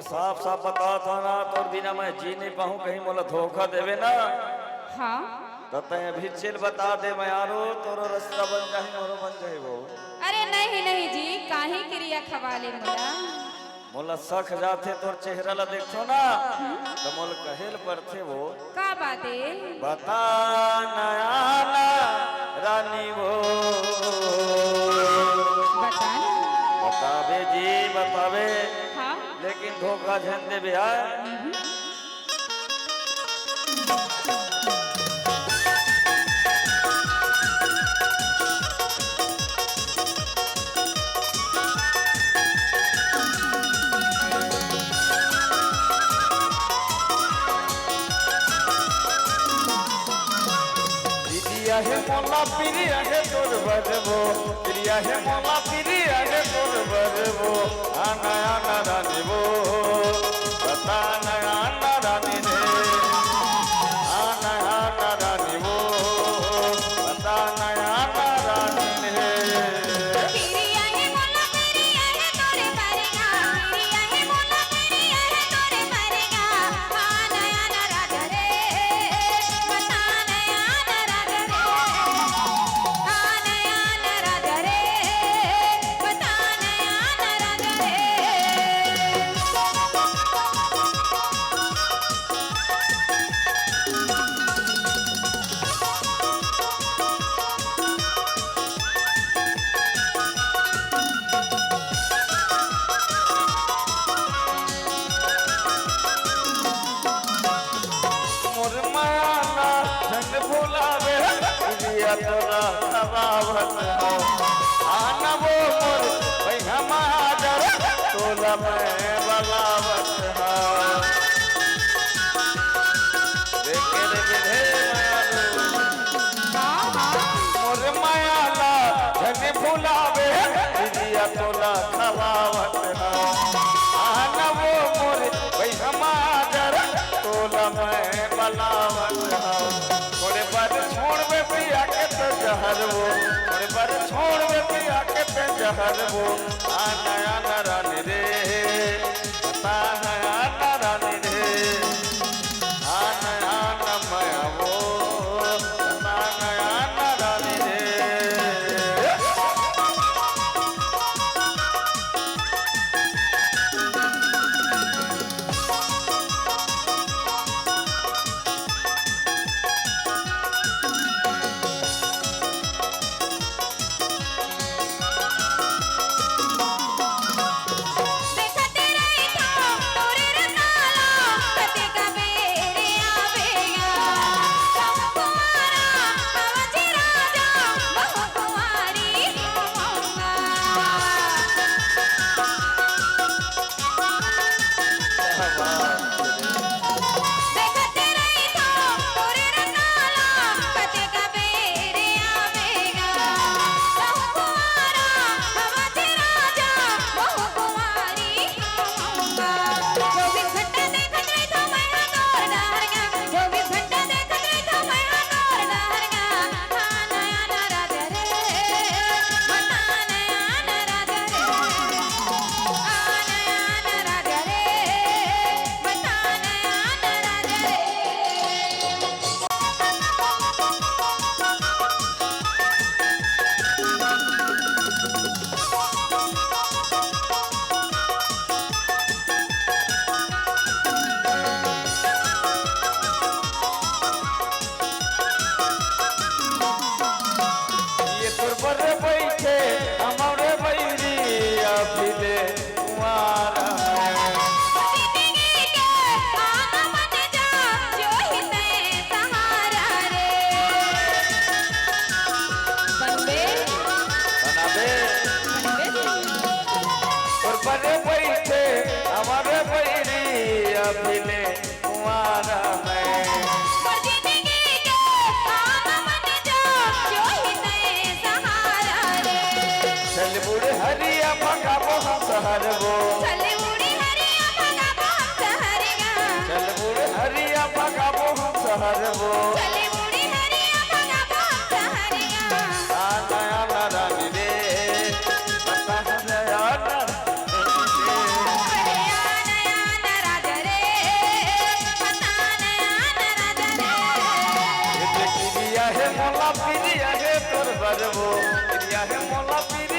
साफ साफ बता था ना तो बिना मैं जी नहीं पाऊँ कहीं मोला धोखा देवे ना। हाँ तो तय अभी चिल बता दे मैं यारो तोरो रास्ता बन जाए मोरो बन जाए वो। अरे नहीं नहीं जी काहे क्रिया खवाले मोला। मोला सख जाते तोर चेहरा ला देखो ना तो मोल कहेल पड़थे वो का बाते बता नया ना रानी वो। बता ना। बतावे जी बतावे हाँ लेकिन धोखा झन दे बिहार। प्रिया है मोला प्रिया है तोर बरबो प्रिया है मोला प्रिया है तोर बरबो आना आना रानी वो बता नया आना रानी रे आना आना रानी वो बता नया आना रानी रे। प्रिया है मोला प्रिया है तोरे मरेगा प्रिया है मोला प्रिया है तोरे मरेगा हाँ नया ना राजा रे बता नया ना राजा रे हाँ नया ना राजा रे बता नया ना राजा रे। मोर मायाला झंड फुलावे प्रिया तोरा सबावत हो आना वो मोर भैया महाजर तोला मैं बलावत हो। देखे रे विधे मायालू मोर मायाला झंड फुलावे प्रिया तोला सबावत हो आना वो मोर भैया महाजर तोला मैं बलावत हो। थोड़े बार छोड़ में पिया के तो जहर वो थोड़े बार छोड़ में पिया के तो जहर वो आना आना रानी रे बता नया आना रानी रे आना आना माया वो बता नया आना रानी रे। देखते रही तो तोरे मोला पिरिया है तोर बरबो पिरिया है मोला पिरिया